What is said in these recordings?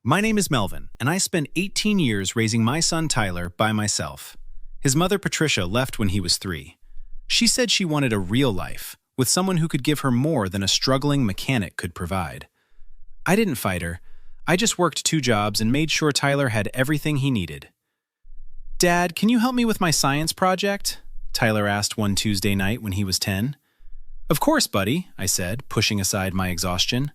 My name is Melvin, and I spent 18 years raising my son Tyler by myself. His mother Patricia left when he was 3. She said she wanted a real life, with someone who could give her more than a struggling mechanic could provide. I didn't fight her. I just worked 2 jobs and made sure Tyler had everything he needed. "Dad, can you help me with my science project?" Tyler asked one Tuesday night when he was 10. "Of course, buddy," I said, pushing aside my exhaustion.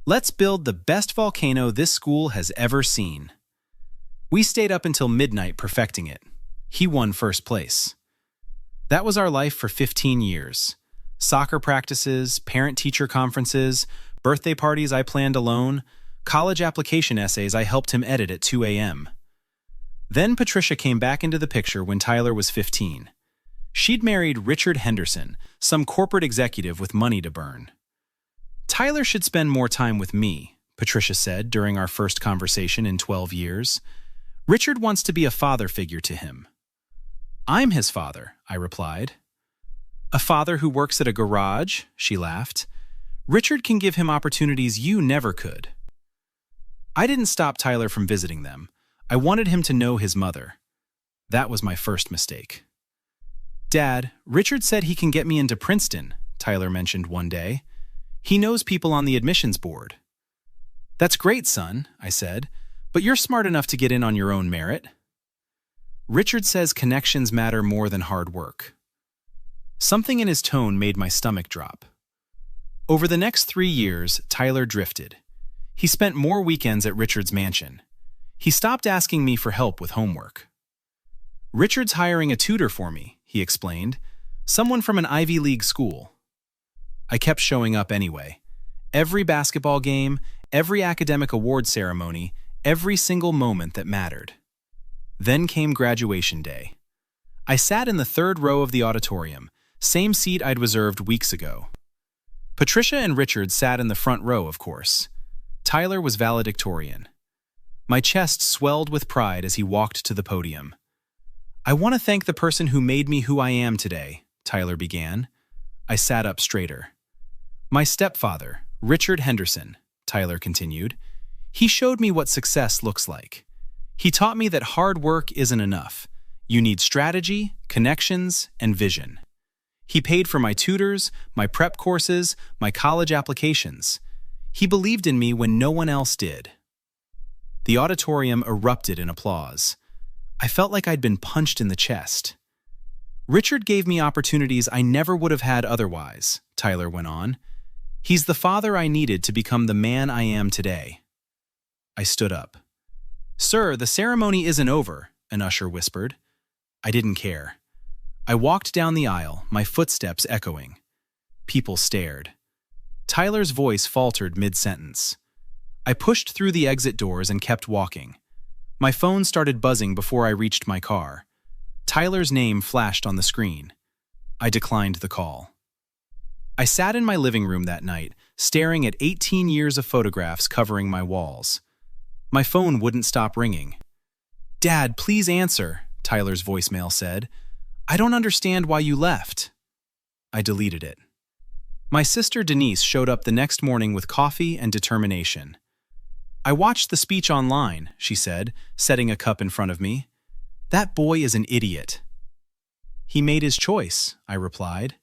"Let's build the best volcano this school has ever seen." We stayed up until midnight perfecting it. He won first place. That was our life for 15 years. Soccer practices, parent-teacher conferences, birthday parties I planned alone, college application essays I helped him edit at 2 a.m. Then Patricia came back into the picture when Tyler was 15. She'd married Richard Henderson, some corporate executive with money to burn. "Tyler should spend more time with me," Patricia said during our first conversation in 12 years. "Richard wants to be a father figure to him." "I'm his father," I replied. "A father who works at a garage?" she laughed. "Richard can give him opportunities you never could." I didn't stop Tyler from visiting them. I wanted him to know his mother. That was my first mistake. "Dad, Richard said he can get me into Princeton," Tyler mentioned one day. "He knows people on the admissions board." "That's great, son," I said, "but you're smart enough to get in on your own merit." Richard says connections matter more than hard work. Something in his tone made my stomach drop. Over the next 3 years, Tyler drifted. He spent more weekends at Richard's mansion. He stopped asking me for help with homework. "Richard's hiring a tutor for me," he explained, "someone from an Ivy League school." I kept showing up anyway. Every basketball game, every academic award ceremony, every single moment that mattered. Then came graduation day. I sat in the 3rd row of the auditorium, same seat I'd reserved weeks ago. Patricia and Richard sat in the front row, of course. Tyler was valedictorian. My chest swelled with pride as he walked to the podium. "I want to thank the person who made me who I am today," Tyler began. I sat up straighter. "My stepfather, Richard Henderson," Tyler continued. "He showed me what success looks like. He taught me that hard work isn't enough. You need strategy, connections, and vision. He paid for my tutors, my prep courses, my college applications. He believed in me when no one else did." The auditorium erupted in applause. I felt like I'd been punched in the chest. "Richard gave me opportunities I never would have had otherwise," Tyler went on. "He's the father I needed to become the man I am today." I stood up. "Sir, the ceremony isn't over," an usher whispered. I didn't care. I walked down the aisle, my footsteps echoing. People stared. Tyler's voice faltered mid-sentence. I pushed through the exit doors and kept walking. My phone started buzzing before I reached my car. Tyler's name flashed on the screen. I declined the call. I sat in my living room that night, staring at 18 years of photographs covering my walls. My phone wouldn't stop ringing. "Dad, please answer," Tyler's voicemail said. "I don't understand why you left." I deleted it. My sister Denise showed up the next morning with coffee and determination. "I watched the speech online," she said, setting a cup in front of me. "That boy is an idiot." "He made his choice," I replied.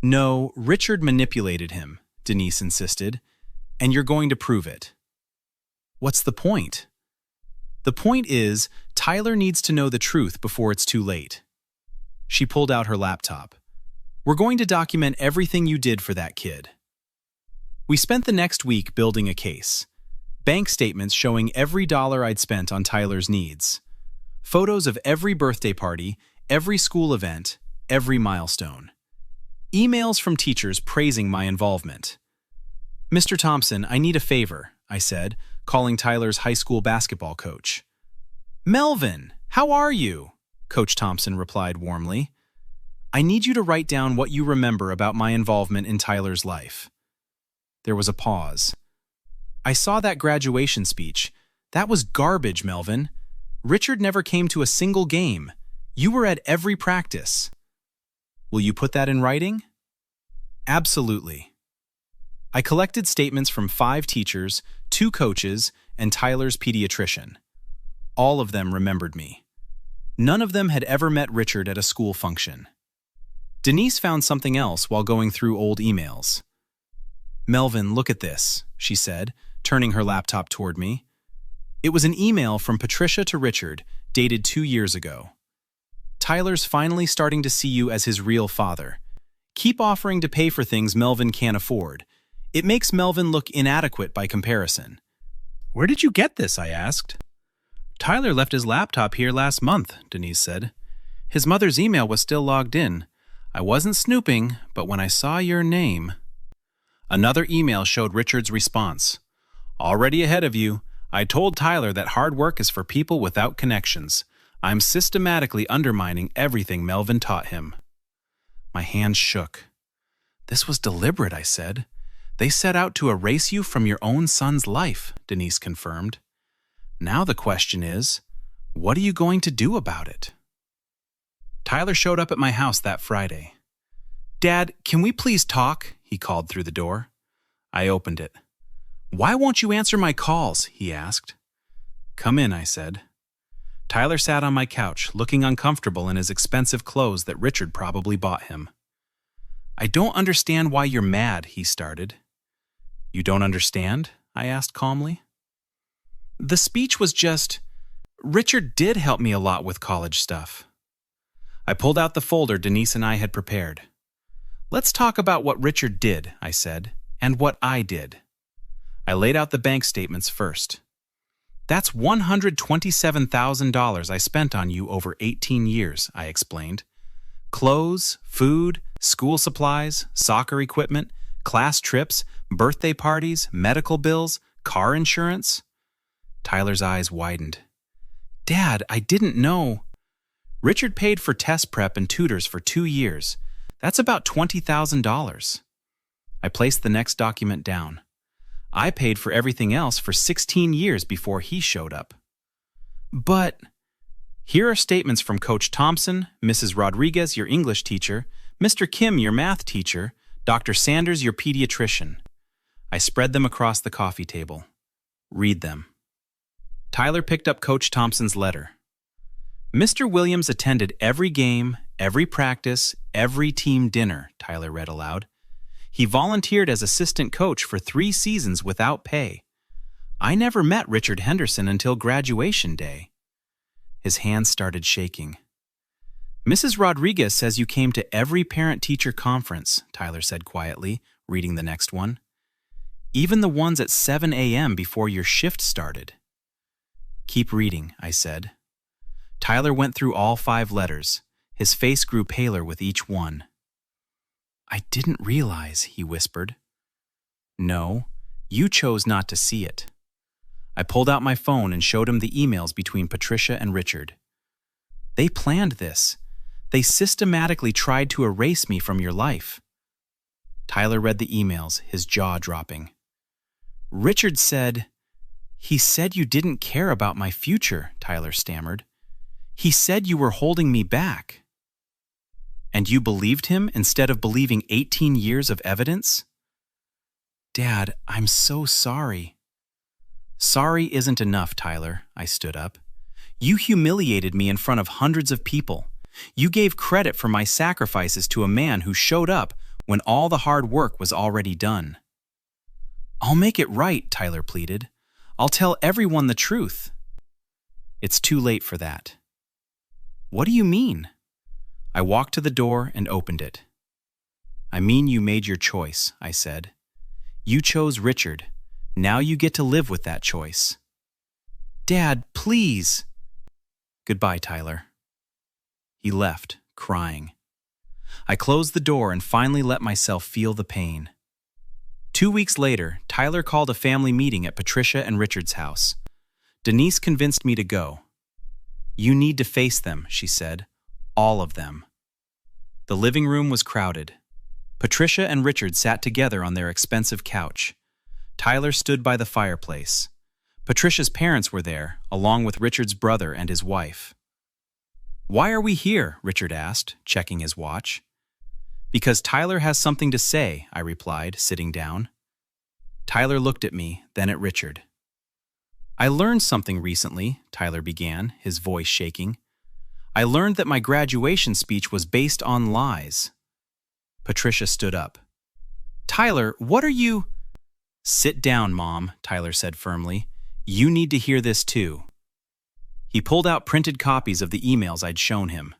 "No, Richard manipulated him," Denise insisted, "and you're going to prove it." "What's the point?" "The point is, Tyler needs to know the truth before it's too late." She pulled out her laptop. "We're going to document everything you did for that kid." We spent the next week building a case. Bank statements showing every dollar I'd spent on Tyler's needs. Photos of every birthday party, every school event, every milestone. Emails from teachers praising my involvement. "Mr. Thompson, I need a favor," I said, calling Tyler's high school basketball coach. "Melvin, how are you?" Coach Thompson replied warmly. "I need you to write down what you remember about my involvement in Tyler's life." There was a pause. "I saw that graduation speech. That was garbage, Melvin. Richard never came to a single game. You were at every practice." "Will you put that in writing?" "Absolutely." I collected statements from 5 teachers, 2 coaches, and Tyler's pediatrician. All of them remembered me. None of them had ever met Richard at a school function. Denise found something else while going through old emails. "Melvin, look at this," she said, turning her laptop toward me. It was an email from Patricia to Richard, dated 2 years ago. "Tyler's finally starting to see you as his real father. Keep offering to pay for things Melvin can't afford. It makes Melvin look inadequate by comparison." "Where did you get this?" I asked. "Tyler left his laptop here last month," Denise said. "His mother's email was still logged in. I wasn't snooping, but when I saw your name..." Another email showed Richard's response. "Already ahead of you. I told Tyler that hard work is for people without connections. I'm systematically undermining everything Melvin taught him." My hands shook. "This was deliberate," I said. "They set out to erase you from your own son's life," Denise confirmed. "Now the question is, what are you going to do about it?" Tyler showed up at my house that Friday. "Dad, can we please talk?" he called through the door. I opened it. "Why won't you answer my calls?" he asked. "Come in," I said. Tyler sat on my couch, looking uncomfortable in his expensive clothes that Richard probably bought him. "I don't understand why you're mad," he started. "You don't understand?" I asked calmly. "The speech was just... Richard did help me a lot with college stuff." I pulled out the folder Denise and I had prepared. "Let's talk about what Richard did," I said, "and what I did." I laid out the bank statements first. "That's $127,000 I spent on you over 18 years, I explained. Clothes, food, school supplies, soccer equipment, class trips, birthday parties, medical bills, car insurance. Tyler's eyes widened. "Dad, I didn't know." "Richard paid for test prep and tutors for 2 years. That's about $20,000. I placed the next document down. I paid for everything else for 16 years before he showed up. "But..." "Here are statements from Coach Thompson, Mrs. Rodriguez, your English teacher, Mr. Kim, your math teacher, Dr. Sanders, your pediatrician." I spread them across the coffee table. "Read them." Tyler picked up Coach Thompson's letter. "Mr. Williams attended every game, every practice, every team dinner," Tyler read aloud. "He volunteered as assistant coach for 3 seasons without pay. I never met Richard Henderson until graduation day." His hands started shaking. "Mrs. Rodriguez says you came to every parent-teacher conference," Tyler said quietly, reading the next one. "Even the ones at 7 a.m. before your shift started." "Keep reading," I said. Tyler went through all 5 letters. His face grew paler with each one. "I didn't realize," he whispered. "No, you chose not to see it." I pulled out my phone and showed him the emails between Patricia and Richard. "They planned this. They systematically tried to erase me from your life." Tyler read the emails, his jaw dropping. "Richard said..." "He said you didn't care about my future," Tyler stammered. "He said you were holding me back." "And you believed him instead of believing 18 years of evidence?" "Dad, I'm so sorry." "Sorry isn't enough, Tyler," I stood up. "You humiliated me in front of hundreds of people. You gave credit for my sacrifices to a man who showed up when all the hard work was already done." "I'll make it right," Tyler pleaded. "I'll tell everyone the truth." "It's too late for that." "What do you mean?" I walked to the door and opened it. "I mean you made your choice," I said. "You chose Richard. Now you get to live with that choice." "Dad, please." "Goodbye, Tyler." He left, crying. I closed the door and finally let myself feel the pain. 2 weeks later, Tyler called a family meeting at Patricia and Richard's house. Denise convinced me to go. "You need to face them," she said. "All of them." The living room was crowded. Patricia and Richard sat together on their expensive couch. Tyler stood by the fireplace. Patricia's parents were there, along with Richard's brother and his wife. "Why are we here?" Richard asked, checking his watch. "Because Tyler has something to say," I replied, sitting down. Tyler looked at me, then at Richard. I learned something recently, Tyler began, his voice shaking. I learned that my graduation speech was based on lies. Patricia stood up. Tyler, what are you— Sit down, Mom, Tyler said firmly. You need to hear this too. He pulled out printed copies of the emails I'd shown him.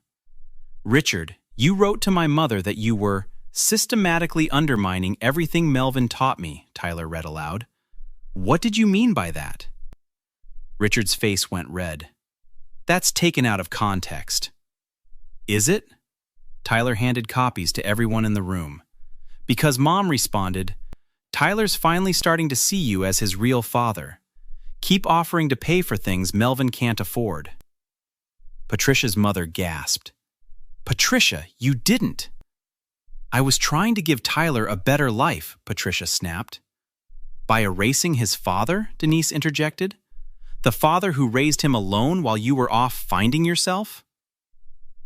Richard, you wrote to my mother that you were systematically undermining everything Melvin taught me, Tyler read aloud. What did you mean by that? Richard's face went red. That's taken out of context. Is it? Tyler handed copies to everyone in the room. Because Mom responded, Tyler's finally starting to see you as his real father. Keep offering to pay for things Melvin can't afford. Patricia's mother gasped. Patricia, you didn't. I was trying to give Tyler a better life, Patricia snapped. By erasing his father, Denise interjected. The father who raised him alone while you were off finding yourself?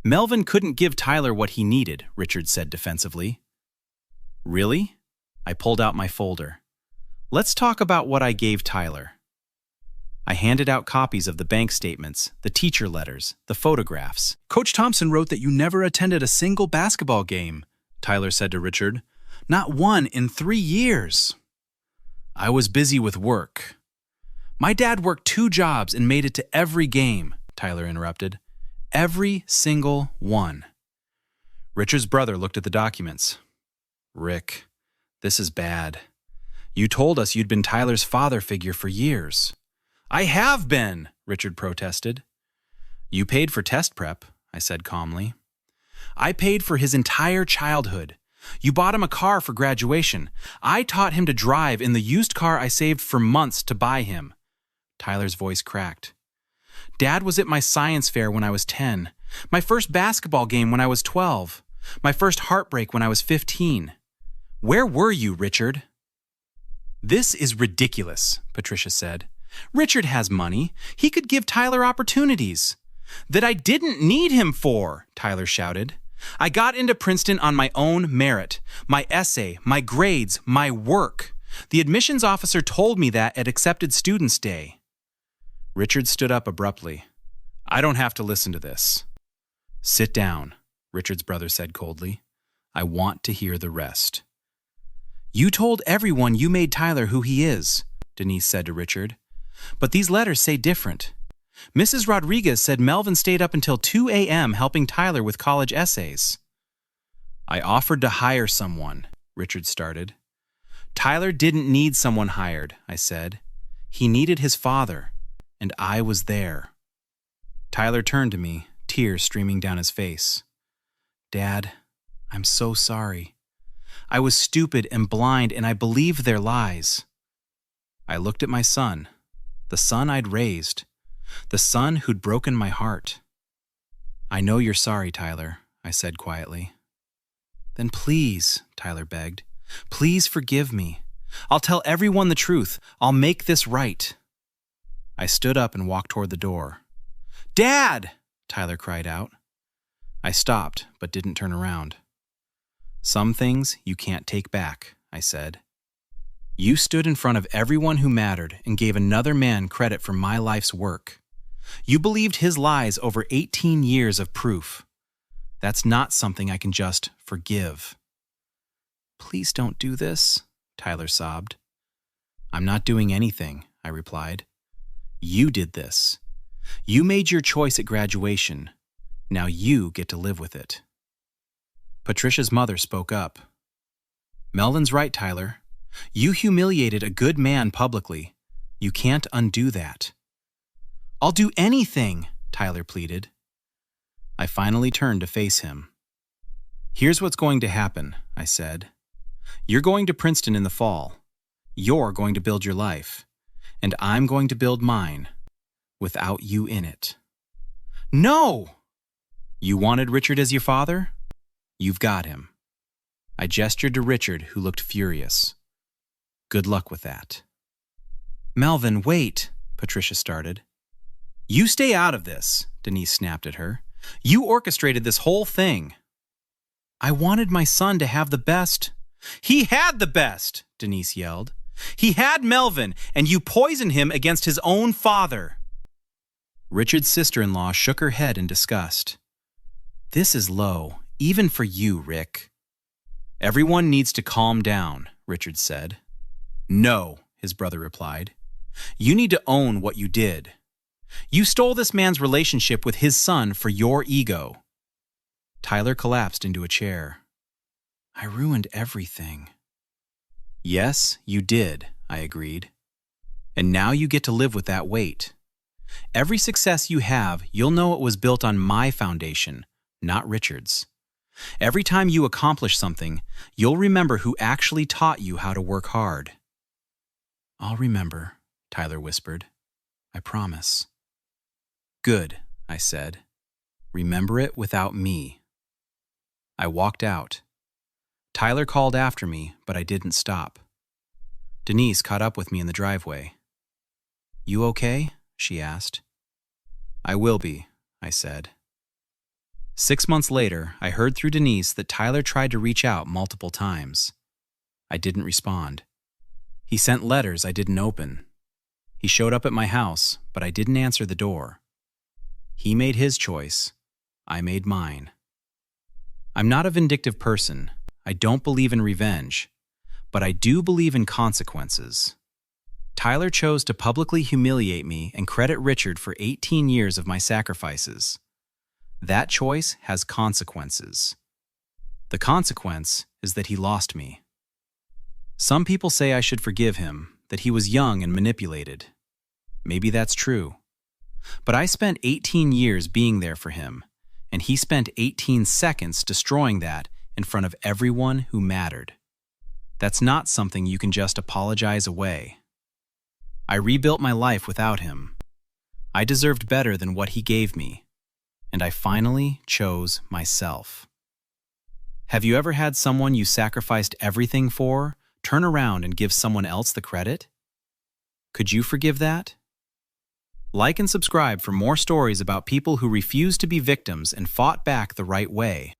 Melvin couldn't give Tyler what he needed, Richard said defensively. Really? I pulled out my folder. Let's talk about what I gave Tyler. I handed out copies of the bank statements, the teacher letters, the photographs. Coach Thompson wrote that you never attended a single basketball game, Tyler said to Richard. Not one in 3 years. I was busy with work. My dad worked 2 jobs and made it to every game, Tyler interrupted. Every single one. Richard's brother looked at the documents. Rick, this is bad. You told us you'd been Tyler's father figure for years. I have been, Richard protested. You paid for test prep, I said calmly. I paid for his entire childhood. You bought him a car for graduation. I taught him to drive in the used car I saved for months to buy him. Tyler's voice cracked. Dad was at my science fair when I was 10, my first basketball game when I was 12, my first heartbreak when I was 15. Where were you, Richard? This is ridiculous, Patricia said. Richard has money. He could give Tyler opportunities. That I didn't need him for, Tyler shouted. I got into Princeton on my own merit, my essay, my grades, my work. The admissions officer told me that at Accepted Students Day. Richard stood up abruptly. I don't have to listen to this. Sit down, Richard's brother said coldly. I want to hear the rest. You told everyone you made Tyler who he is, Denise said to Richard. But these letters say different. Mrs. Rodriguez said Melvin stayed up until 2 a.m. helping Tyler with college essays. I offered to hire someone, Richard started. Tyler didn't need someone hired, I said. He needed his father, and I was there. Tyler turned to me, tears streaming down his face. Dad, I'm so sorry. I was stupid and blind, and I believed their lies. I looked at my son, the son I'd raised, the son who'd broken my heart. I know you're sorry, Tyler, I said quietly. Then please, Tyler begged, please forgive me. I'll tell everyone the truth. I'll make this right. I stood up and walked toward the door. Dad! Tyler cried out. I stopped, but didn't turn around. Some things you can't take back, I said. You stood in front of everyone who mattered and gave another man credit for my life's work. You believed his lies over 18 years of proof. That's not something I can just forgive. Please don't do this, Tyler sobbed. I'm not doing anything, I replied. You did this. You made your choice at graduation. Now you get to live with it. Patricia's mother spoke up. Melvin's right, Tyler. You humiliated a good man publicly. You can't undo that. I'll do anything, Tyler pleaded. I finally turned to face him. Here's what's going to happen, I said. You're going to Princeton in the fall. You're going to build your life. And I'm going to build mine, without you in it. No! You wanted Richard as your father? You've got him. I gestured to Richard, who looked furious. Good luck with that. Melvin, wait, Patricia started. You stay out of this, Denise snapped at her. You orchestrated this whole thing. I wanted my son to have the best. He had the best, Denise yelled. He had Melvin, and you poisoned him against his own father. Richard's sister-in-law shook her head in disgust. This is low, even for you, Rick. Everyone needs to calm down, Richard said. No, his brother replied. You need to own what you did. You stole this man's relationship with his son for your ego. Tyler collapsed into a chair. I ruined everything. Yes, you did, I agreed. And now you get to live with that weight. Every success you have, you'll know it was built on my foundation, not Richard's. Every time you accomplish something, you'll remember who actually taught you how to work hard. I'll remember, Tyler whispered. I promise. Good, I said. Remember it without me. I walked out. Tyler called after me, but I didn't stop. Denise caught up with me in the driveway. You okay? She asked. I will be, I said. 6 months later, I heard through Denise that Tyler tried to reach out multiple times. I didn't respond. He sent letters I didn't open. He showed up at my house, but I didn't answer the door. He made his choice. I made mine. I'm not a vindictive person. I don't believe in revenge, but I do believe in consequences. Tyler chose to publicly humiliate me and credit Richard for 18 years of my sacrifices. That choice has consequences. The consequence is that he lost me. Some people say I should forgive him, that he was young and manipulated. Maybe that's true. But I spent 18 years being there for him, and he spent 18 seconds destroying that in front of everyone who mattered. That's not something you can just apologize away. I rebuilt my life without him. I deserved better than what he gave me, and I finally chose myself. Have you ever had someone you sacrificed everything for turn around and give someone else the credit? Could you forgive that? Like and subscribe for more stories about people who refused to be victims and fought back the right way.